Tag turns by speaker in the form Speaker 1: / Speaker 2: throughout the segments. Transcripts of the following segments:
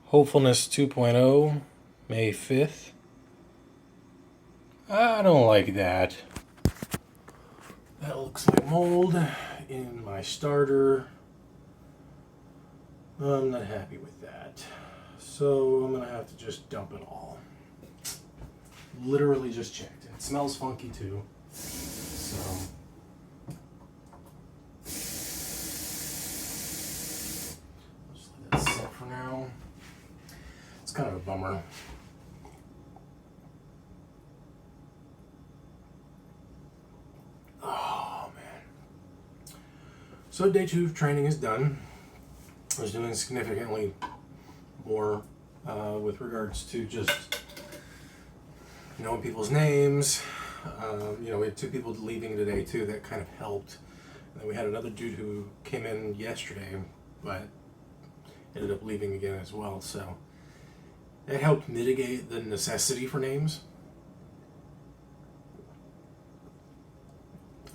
Speaker 1: Hopefulness 2.0, May 5th. I don't like that. That looks like mold in my starter. I'm not happy with that. So I'm going to have to just dump it all. Literally just checked. It smells funky too. So just let that sit for now. It's kind of a bummer. Oh man. So day 2 of training is done. I was doing significantly more with regards to just knowing people's names. We had 2 people leaving today too that kind of helped. And then we had another dude who came in yesterday, but ended up leaving again as well. So it helped mitigate the necessity for names.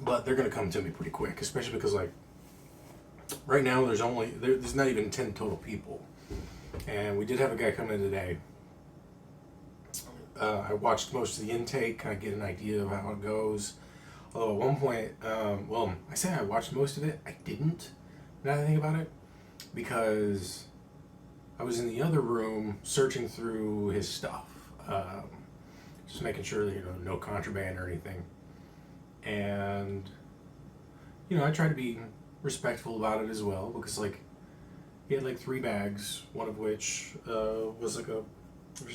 Speaker 1: But they're gonna come to me pretty quick, especially because right now there's not even 10 total people, and we did have a guy come in today. I watched most of the intake, kind of get an idea of how it goes. Although at one point, I say I watched most of it. I didn't. Now that I think about it, because I was in the other room searching through his stuff, just making sure that no contraband or anything. And I tried to be respectful about it as well, because he had 3 bags, one of which was a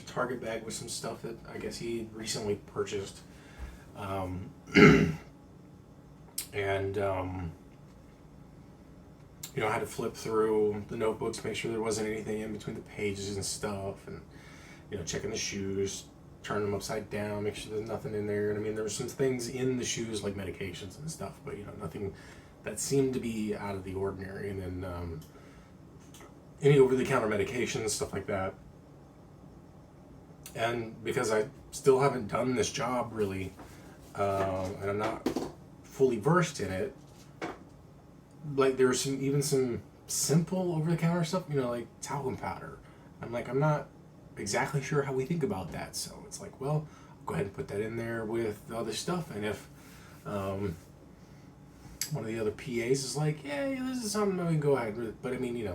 Speaker 1: Target bag with some stuff that I guess he recently purchased, and I had to flip through the notebooks, make sure there wasn't anything in between the pages and stuff, and checking the shoes, turn them upside down, make sure there's nothing in there. And I mean, there were some things in the shoes like medications and stuff, but nothing that seemed to be out of the ordinary. And then any over-the-counter medications, stuff like that. And because I still haven't done this job really, and I'm not fully versed in it, there was some simple over-the-counter stuff, like talcum powder. I'm not exactly sure how we think about that, so it's well, I'll go ahead and put that in there with the other stuff. And if one of the other PAs is yeah, this is something we can go ahead with, but I mean, I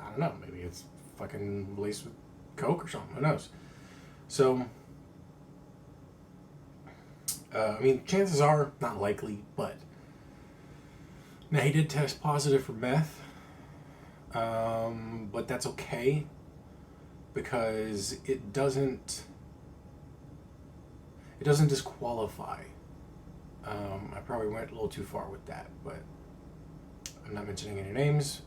Speaker 1: don't know, maybe it's fucking laced with Coke or something, who knows. So chances are not likely, but now he did test positive for meth, but that's okay, because it doesn't disqualify. I probably went a little too far with that, but I'm not mentioning any names.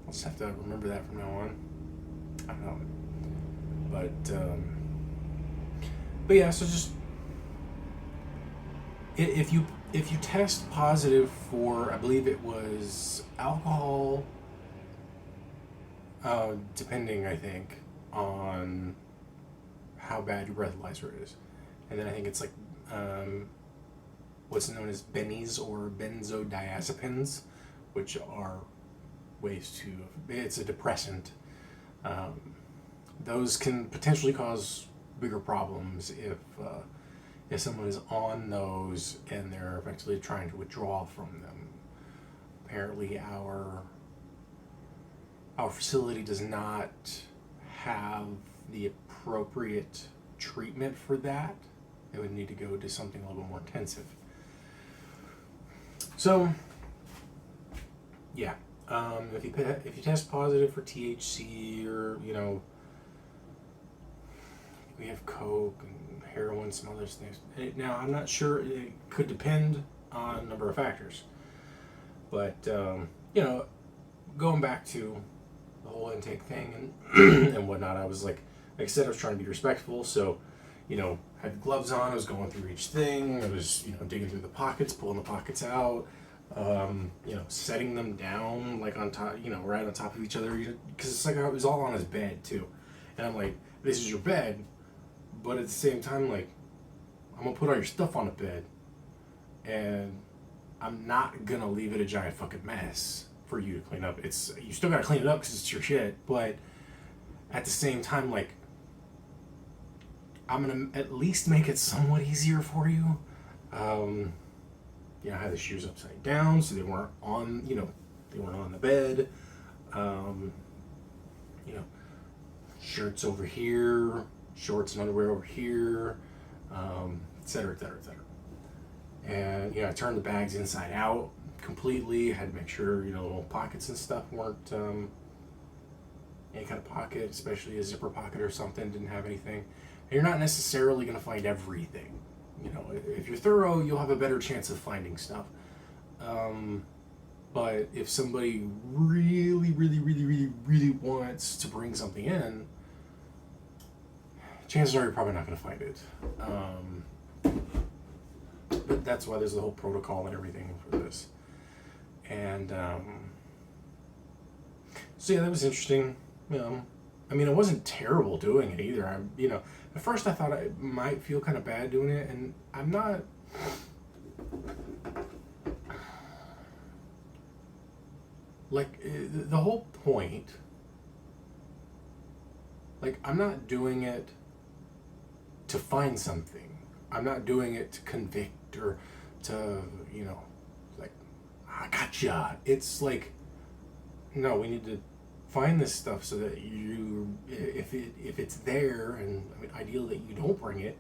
Speaker 1: I'll just have to remember that from now on. I don't know, but yeah. So just if you test positive for, I believe it was alcohol, depending, I think, on how bad your breathalyzer is, and then I think it's what's known as bennies or benzodiazepines, which are it's a depressant. Those can potentially cause bigger problems if someone is on those and they're effectively trying to withdraw from them. Apparently, our facility does not have the appropriate treatment for that. They would need to go to something a little more intensive. So, yeah. If you test positive for THC, or we have coke and heroin, some other things. Now I'm not sure. It could depend on a number of factors, but going back to the whole intake thing and and whatnot, I was like I said, I was trying to be respectful. So, had gloves on. I was going through each thing. I was digging through the pockets, pulling the pockets out. Setting them down on top, right on top of each other, because it's it was all on his bed too, and I'm like, this is your bed, but at the same time, I'm gonna put all your stuff on the bed, and I'm not gonna leave it a giant fucking mess for you to clean up. It's you still gotta clean it up because it's your shit, but at the same time, like, I'm gonna at least make it somewhat easier for you. I had the shoes upside down, so they weren't on, they weren't on the bed. Um, you know, Shirts over here, shorts and underwear over here, et cetera, et cetera, et cetera. And I turned the bags inside out completely. Had to make sure little pockets and stuff weren't any kind of pocket, especially a zipper pocket or something, didn't have anything. And you're not necessarily going to find everything. If you're thorough, you'll have a better chance of finding stuff. But if somebody really, really, really, really, really wants to bring something in, chances are you're probably not going to find it. But that's why there's the whole protocol and everything for this. And so yeah, that was interesting. I mean, it wasn't terrible doing it either. At first I thought I might feel kind of bad doing it, and I'm not. Like, the whole point, like, I'm not doing it to find something. I'm not doing it to convict or to, like, I gotcha. It's like, no, we need to find this stuff so that if it's there, and I mean, ideal that you don't bring it.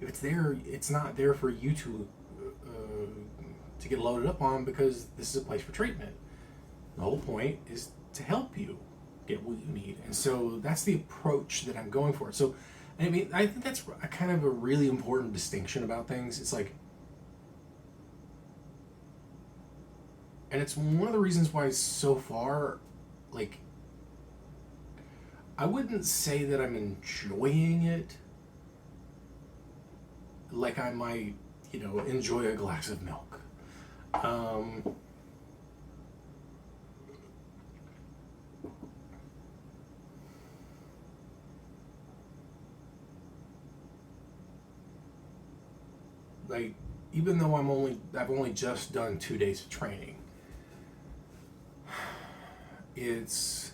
Speaker 1: If it's there, it's not there for you to get loaded up on, because this is a place for treatment. The whole point is to help you get what you need. And so that's the approach that I'm going for. So, I mean, I think that's a kind of a really important distinction about things. It's like, and it's one of the reasons why so far, like, I wouldn't say that I'm enjoying it like I might, enjoy a glass of milk. Like, even though I've only just done 2 days of training, it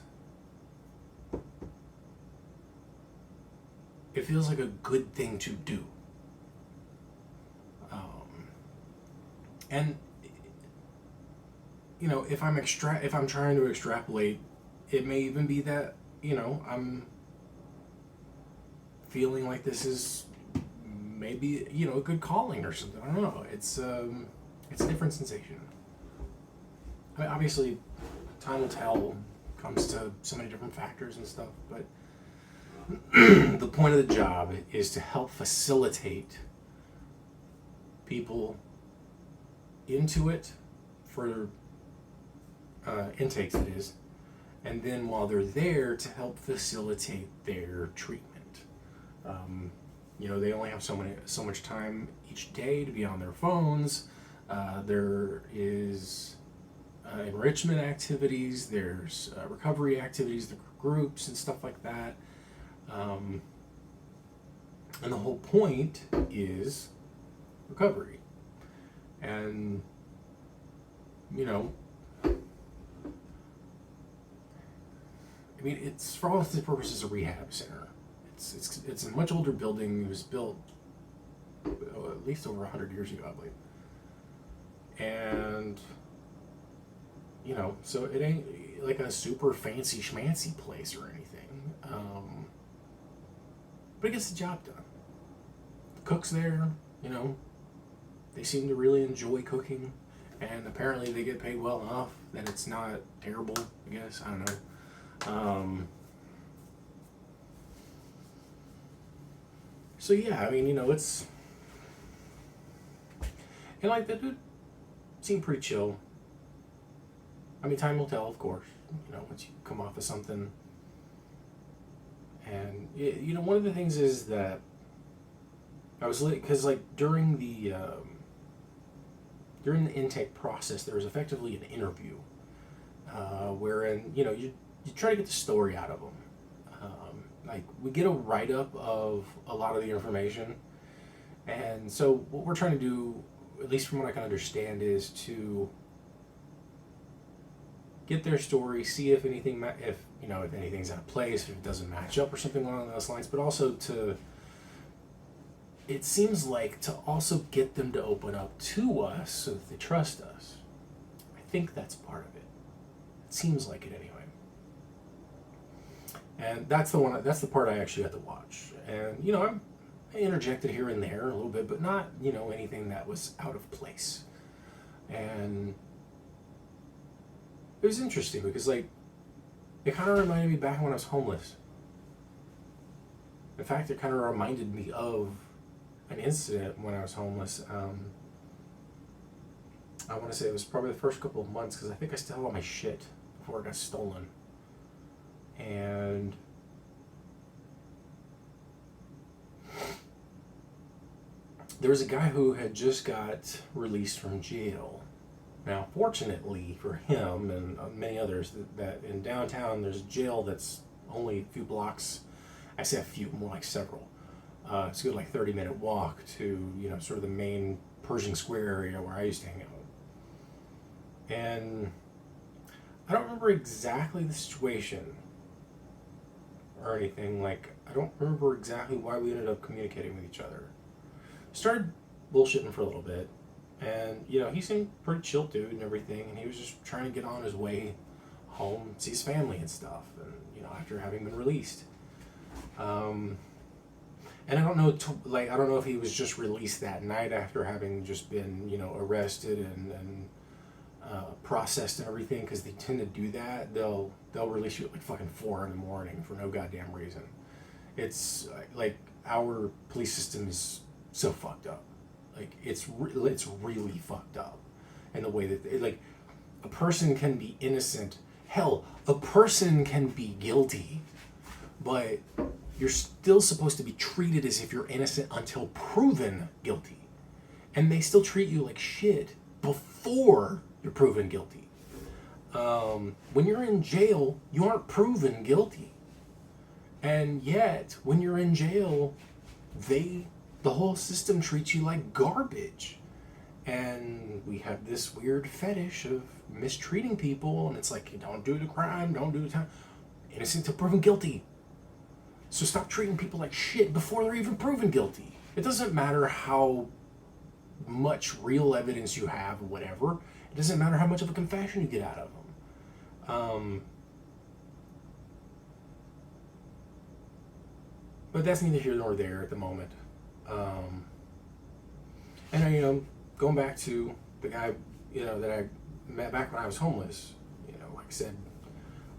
Speaker 1: feels like a good thing to do. And if I'm trying to extrapolate, it may even be that I'm feeling like this is maybe a good calling or something. I don't know. It's a different sensation. I mean, obviously, time will tell. Comes to so many different factors and stuff, but the point of the job is to help facilitate people into it for intakes, that is, and then while they're there, to help facilitate their treatment. They only have so much time each day to be on their phones. There is enrichment activities. There's recovery activities, the groups and stuff like that. And the whole point is recovery. And I mean, it's for all intents and purposes a rehab center. It's a much older building. It was built at least over 100 years ago, I believe. And so it ain't like a super fancy schmancy place or anything. But it gets the job done. The cook's there, they seem to really enjoy cooking, and apparently they get paid well enough that it's not terrible, I guess. I don't know. So yeah, I mean, it's, and like, the dude seemed pretty chill. I mean, time will tell, of course, once you come off of something. And one of the things is that I was because like during the intake process, there was effectively an interview, wherein you try to get the story out of them. Like, we get a write-up of a lot of the information, and so what we're trying to do, at least from what I can understand, is to get their story, see if anything, if anything's out of place, if it doesn't match up or something along those lines, but also to, it seems like, to also get them to open up to us so that they trust us. I think that's part of it. It seems like it anyway. And that's the part I actually had to watch. And, I interjected here and there a little bit, but not, anything that was out of place. And it was interesting because, it kind of reminded me back when I was homeless. In fact, it kind of reminded me of an incident when I was homeless. I want to say it was probably the first couple of months because I think I still had all my shit before it got stolen. And there was a guy who had just got released from jail. Now, fortunately for him and many others, that in downtown there's a jail that's only a few blocks. I say a few, more like several. It's a good 30-minute walk to sort of the main Pershing Square area where I used to hang out. And I don't remember exactly the situation or anything. I don't remember exactly why we ended up communicating with each other. Started bullshitting for a little bit, and he seemed pretty chill dude and everything, and he was just trying to get on his way home, see his family and stuff, and after having been released. And I don't know, I don't know if he was just released that night after having just been arrested and processed and everything, because they tend to do that. They'll release you at fucking 4 a.m. for no goddamn reason. It's our police system is so fucked up. It's really fucked up. And the way that a person can be innocent. Hell, a person can be guilty, but you're still supposed to be treated as if you're innocent until proven guilty. And they still treat you like shit before you're proven guilty. When you're in jail, you aren't proven guilty. And yet, when you're in jail, the whole system treats you like garbage. And we have this weird fetish of mistreating people, and it's you don't do the crime, don't do the time. Innocent till proven guilty. So stop treating people like shit before they're even proven guilty. It doesn't matter how much real evidence you have or whatever. It doesn't matter how much of a confession you get out of them. But that's neither here nor there at the moment. And going back to the guy, that I met back when I was homeless, like I said,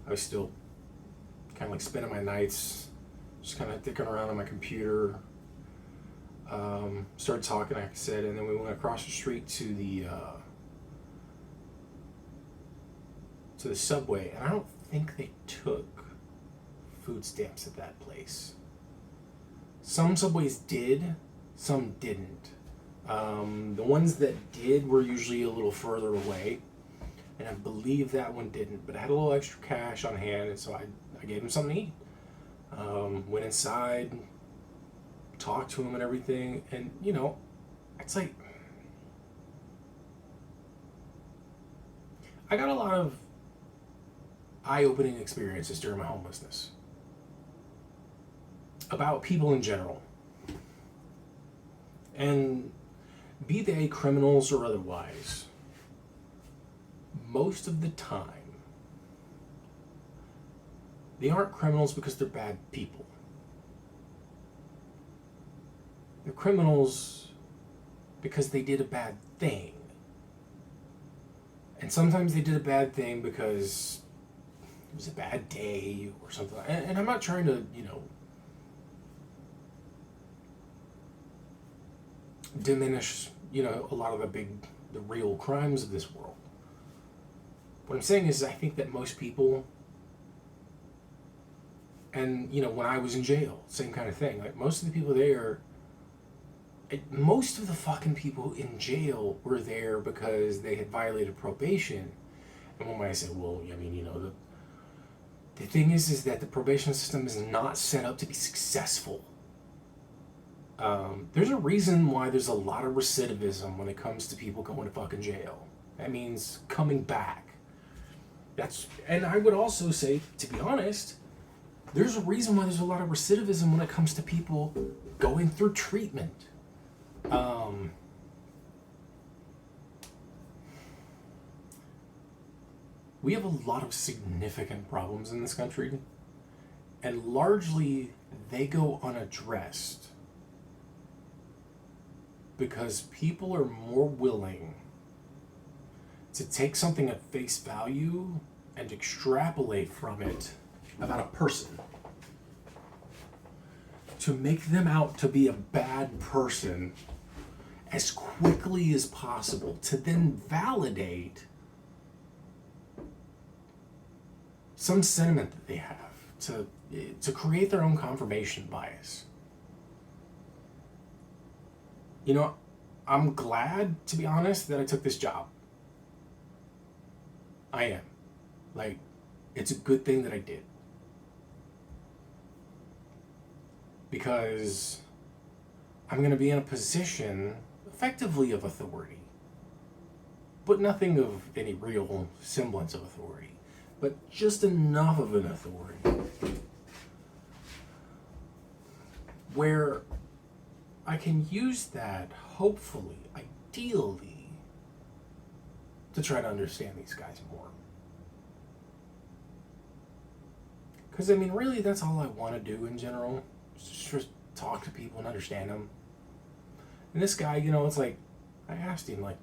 Speaker 1: I was still kind of spending my nights just kind of dicking around on my computer. Started talking, like I said, and then we went across the street to the subway, and I don't think they took food stamps at that place. Some subways did, some didn't. The ones that did were usually a little further away, and I believe that one didn't, but I had a little extra cash on hand, and so I gave him something to eat. Went inside, talked to him and everything, and it's I got a lot of eye-opening experiences during my homelessness about people in general, and be they criminals or otherwise, most of the time they aren't criminals because they're bad people. They're criminals because they did a bad thing. And sometimes they did a bad thing because it was a bad day or something. And I'm not trying to, diminish, a lot of the real crimes of this world. What I'm saying is I think that most people, and, when I was in jail, same kind of thing. Most of the people there, most of the fucking people in jail were there because they had violated probation. And one might say, well, the thing is that the probation system is not set up to be successful. There's a reason why there's a lot of recidivism when it comes to people going to fucking jail. That means coming back. And I would also say, to be honest, there's a reason why there's a lot of recidivism when it comes to people going through treatment. We have a lot of significant problems in this country, and largely they go unaddressed because people are more willing to take something at face value and extrapolate from it about a person, to make them out to be a bad person as quickly as possible, to then validate some sentiment that they have, to create their own confirmation bias. You know, I'm glad, to be honest, that I took this job. I am. Like, it's a good thing that I did. Because I'm going to be in a position, effectively, of authority. But nothing of any real semblance of authority. But just enough of an authority where I can use that, hopefully, ideally, to try to understand these guys more. Because, I mean, really, that's all I want to do in general. Just talk to people and understand them. And this guy, you know, it's like, I asked him, like,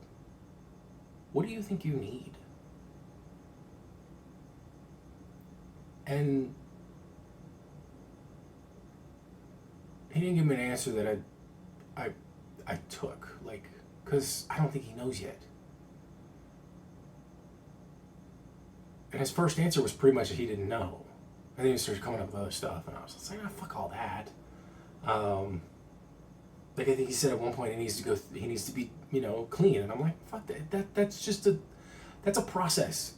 Speaker 1: what do you think you need? And he didn't give me an answer that I took, like, because I don't think he knows yet. And his first answer was pretty much that he didn't know. And then he started coming up with other stuff, and I was like, fuck all that. Like, I think he said at one point he needs to be, you know, clean, and I'm like, fuck that. That's just that's a process.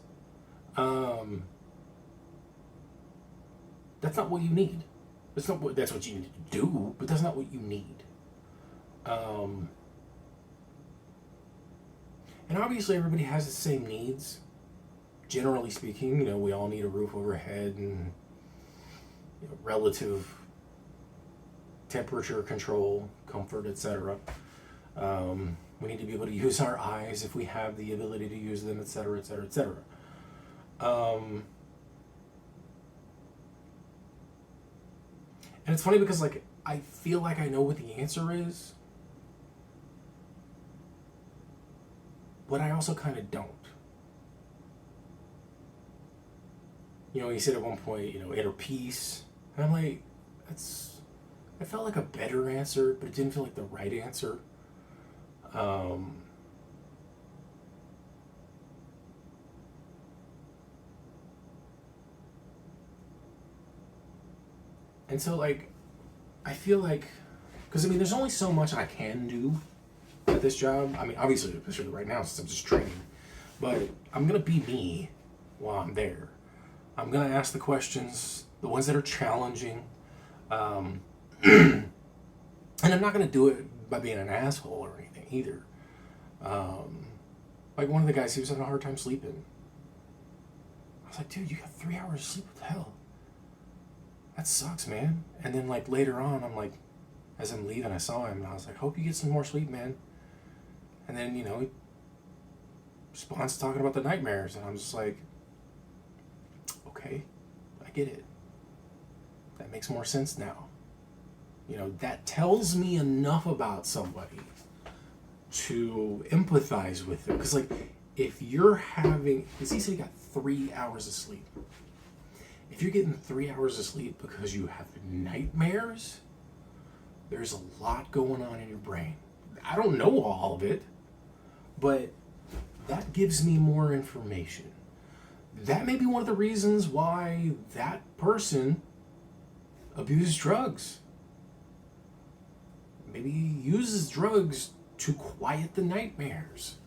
Speaker 1: That's not what you need. That's what you need to do, but that's not what you need. And obviously everybody has the same needs. Generally speaking, you know, we all need a roof overhead and, you know, relative temperature control, comfort, etc. We need to be able to use our eyes if we have the ability to use them, etc., etc., etc. And it's funny because, like, I feel like I know what the answer is, but I also kind of don't. You know, he said at one point, you know, inner peace. And I'm like, I felt like a better answer, but it didn't feel like the right answer. And so, like, I feel like, because, I mean, there's only so much I can do at this job. I mean, obviously, especially right now, since I'm just training. But I'm going to be me while I'm there. I'm going to ask the questions, the ones that are challenging. And I'm not going to do it by being an asshole or anything either. Like, one of the guys, he was having a hard time sleeping. I was like, dude, you got 3 hours of sleep? What the hell? That sucks, man. And then, like, later on, I'm like, as I'm leaving, I saw him, and I was like, hope you get some more sleep, man. And then, you know, he responds talking about the nightmares, and I'm just like, okay, I get it. That makes more sense now. You know, that tells me enough about somebody to empathize with them. Because, like, if you're having, because he said he got 3 hours of sleep. If you're getting 3 hours of sleep because you have nightmares, there's a lot going on in your brain. I don't know all of it, but that gives me more information. That may be one of the reasons why that person abuses drugs. Maybe he uses drugs to quiet the nightmares.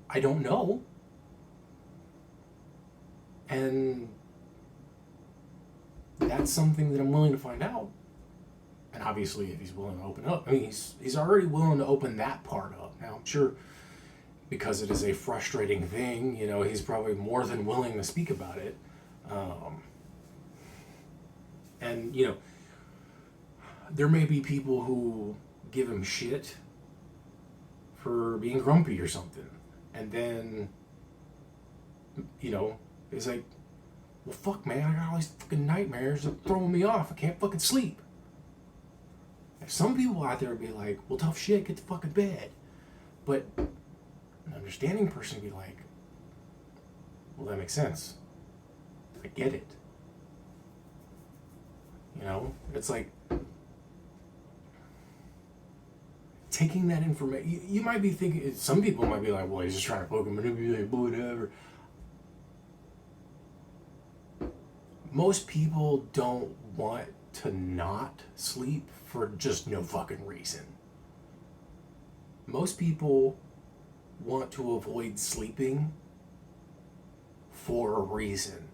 Speaker 1: I don't know. And that's something that I'm willing to find out And obviously, if he's willing to open up, I mean, he's already willing to open that part up. Now, I'm sure because it is a frustrating thing, you know, he's probably more than willing to speak about it. And, you know, there may be people who give him shit for being grumpy or something. And then, you know, it's like, well, fuck, man, I got all these fucking nightmares that are throwing me off. I can't fucking sleep. And some people out there would be like, well, tough shit, get to fucking bed. But an understanding person would be like, well, that makes sense. I get it. You know, it's like taking that information. You might be thinking, some people might be like, well, he's just trying to fucking manipulate, whatever. Most people don't want to not sleep for just no fucking reason. Most people want to avoid sleeping for a reason.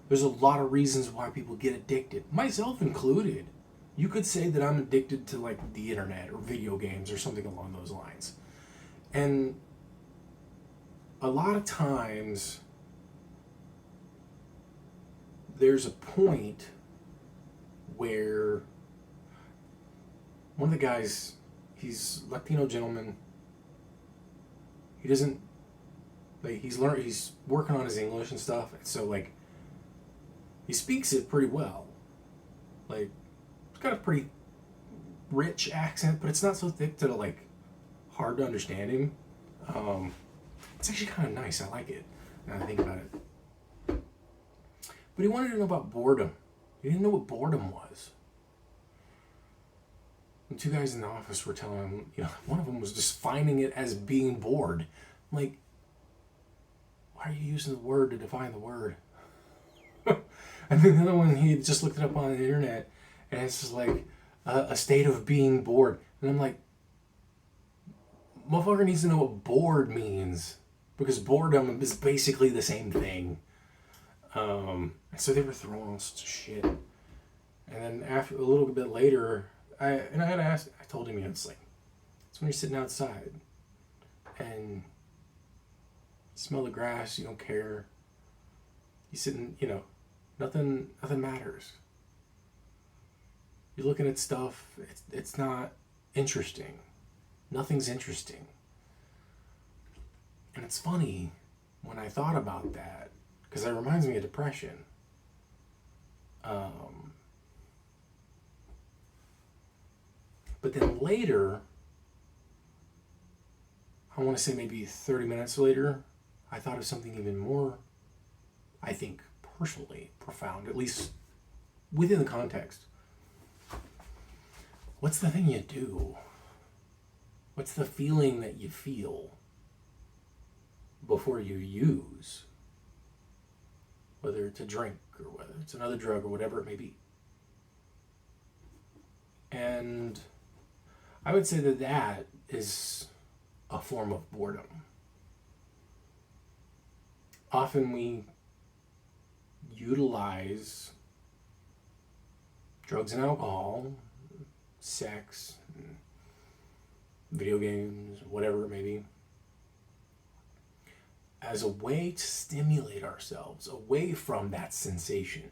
Speaker 1: There's a lot of reasons why people get addicted, myself included. You could say that I'm addicted to like the internet or video games or something along those lines. And a lot of times there's a point where one of the guys, he's a Latino gentleman. He doesn't, like, he's working on his English and stuff. And so, like, he speaks it pretty well. Like, it's got a pretty rich accent, but it's not so thick that, like, hard to understand him. It's actually kind of nice. I like it, now that I think about it. But he wanted to know about boredom. He didn't know what boredom was. And two guys in the office were telling him, you know, one of them was just defining it as being bored. I'm like, why are you using the word to define the word? And then the other one, he just looked it up on the internet, and it's just like a state of being bored. And I'm like, motherfucker needs to know what bored means, because boredom is basically the same thing. And so they were throwing all sorts of shit. And then after a little bit later, I told him, you know, it's like, it's when you're sitting outside and you smell the grass, you don't care. You're sitting, you know, nothing matters. You're looking at stuff, it's not interesting. Nothing's interesting. And it's funny when I thought about that, because that reminds me of depression. But then later, I want to say maybe 30 minutes later, I thought of something even more, I think, personally profound, at least within the context. What's the thing you do? What's the feeling that you feel before you use? Whether it's a drink or whether it's another drug or whatever it may be. And I would say that that is a form of boredom. Often we utilize drugs and alcohol, sex, video games, whatever it may be, as a way to stimulate ourselves away from that sensation.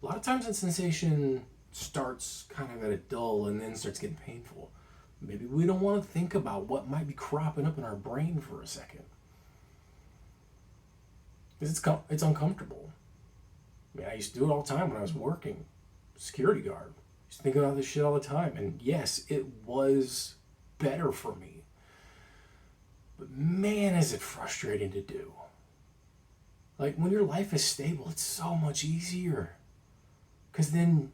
Speaker 1: A lot of times that sensation starts kind of at a dull and then starts getting painful. Maybe we don't want to think about what might be cropping up in our brain for a second. Because it's uncomfortable. I mean, I used to do it all the time when I was working. Security guard. I used to think about this shit all the time. And yes, it was better for me. But man, is it frustrating to do. Like, when your life is stable, it's so much easier. Because then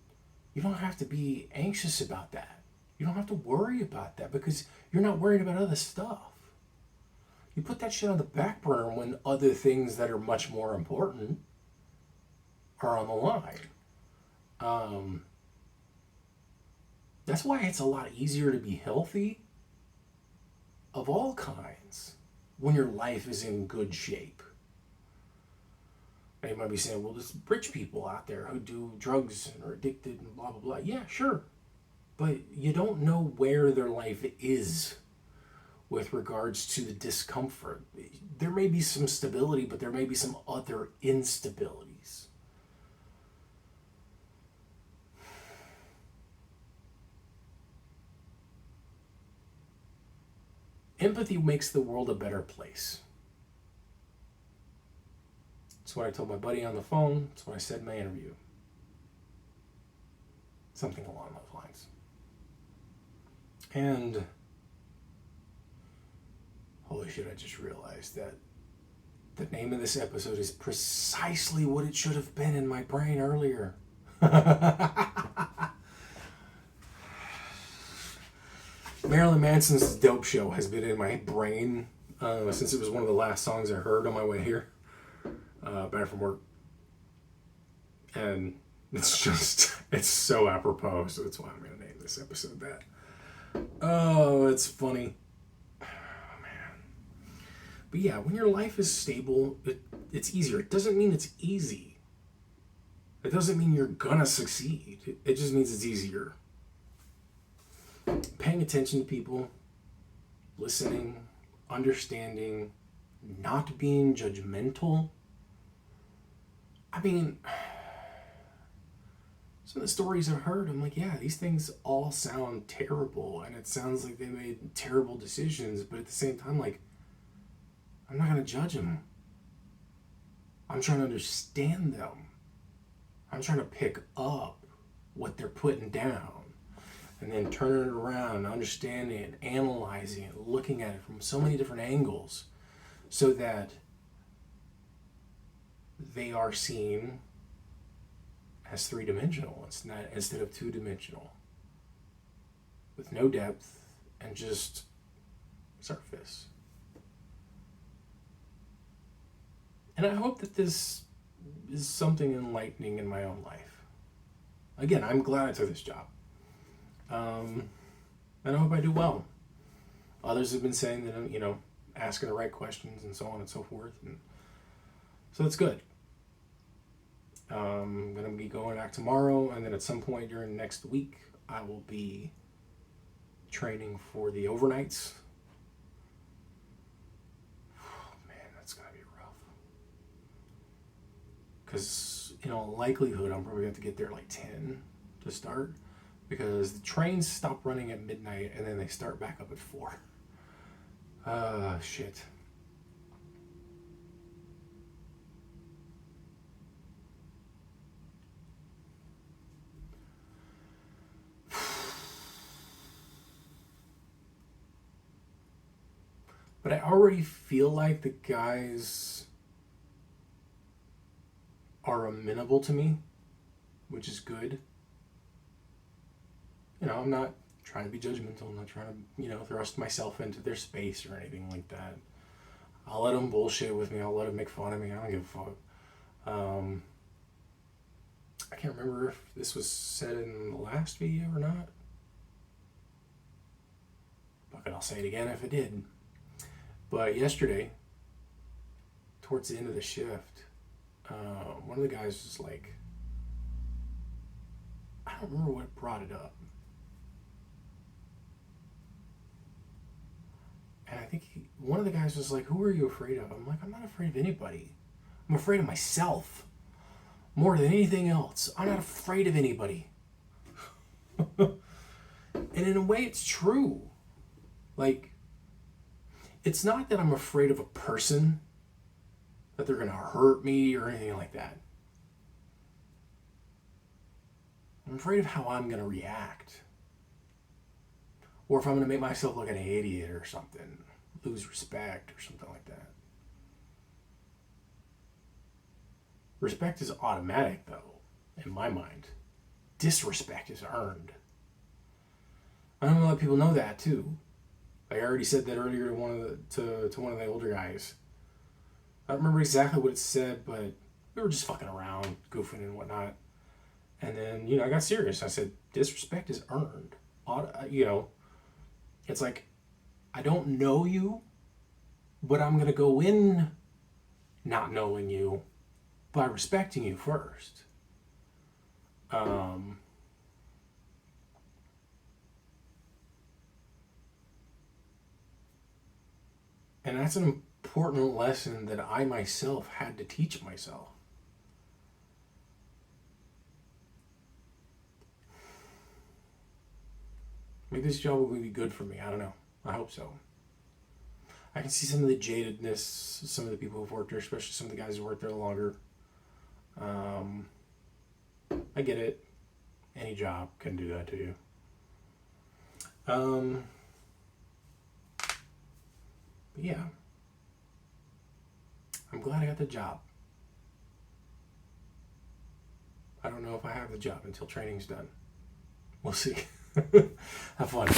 Speaker 1: you don't have to be anxious about that. You don't have to worry about that because you're not worried about other stuff. You put that shit on the back burner when other things that are much more important are on the line. That's why it's a lot easier to be healthy of all kinds when your life is in good shape. And you might be saying, well, there's rich people out there who do drugs and are addicted and blah, blah, blah. Yeah, sure. But you don't know where their life is with regards to the discomfort. There may be some stability, but there may be some other instabilities. Empathy makes the world a better place. That's what I told my buddy on the phone. That's what I said in my interview. Something along those lines. And holy shit, I just realized that the name of this episode is precisely what it should have been in my brain earlier. Marilyn Manson's Dope Show has been in my brain since it was one of the last songs I heard on my way here, back from work. And it's so apropos, so that's why I'm going to name this episode that. Oh, it's funny. Oh, man. But yeah, when your life is stable, it's easier. It doesn't mean it's easy. It doesn't mean you're going to succeed. It just means it's easier. Paying attention to people, listening, understanding, not being judgmental. I mean, some of the stories I've heard, I'm like, yeah, these things all sound terrible, and it sounds like they made terrible decisions, but at the same time, like, I'm not going to judge them. I'm trying to understand them. I'm trying to pick up what they're putting down. And then turning it around, understanding it, analyzing it, looking at it from so many different angles so that they are seen as three-dimensional instead of two-dimensional, with no depth and just surface. And I hope that this is something enlightening in my own life. Again, I'm glad I took this job. And I hope I do well. Others have been saying that I'm, asking the right questions and so on and so forth. And so that's good. I'm going to be going back tomorrow, and then at some point during next week, I will be training for the overnights. Oh, man, that's going to be rough. Because, in all likelihood, I'm probably going to have to get there like 10 to start. Because the trains stop running at midnight and then they start back up at 4. Shit. But I already feel like the guys are amenable to me, which is good. I'm not trying to be judgmental. I'm not trying to, thrust myself into their space or anything like that. I'll let them bullshit with me. I'll let them make fun of me. I don't give a fuck. I can't remember if this was said in the last video or not. But I'll say it again if it did. But yesterday, towards the end of the shift, one of the guys was like, I don't remember what brought it up. And I think one of the guys was like, who are you afraid of? I'm like, I'm not afraid of anybody. I'm afraid of myself. More than anything else. I'm not afraid of anybody. And in a way, it's true. Like, it's not that I'm afraid of a person, that they're going to hurt me or anything like that. I'm afraid of how I'm going to react. Or if I'm going to make myself look like an idiot or something, lose respect or something like that. Respect is automatic, though, in my mind. Disrespect is earned. I'm going to let people know that, too. I already said that earlier to one of the older guys. I don't remember exactly what it said, but we were just fucking around, goofing and whatnot. And then, I got serious. I said, disrespect is earned. It's like, I don't know you, but I'm going to go in not knowing you by respecting you first. And that's an important lesson that I myself had to teach myself. Maybe this job will be good for me. I don't know. I hope so. I can see some of the jadedness, some of the people who've worked there, especially some of the guys who worked there longer. I get it. Any job can do that to you. But yeah. I'm glad I got the job. I don't know if I have the job until training's done. We'll see. Have fun.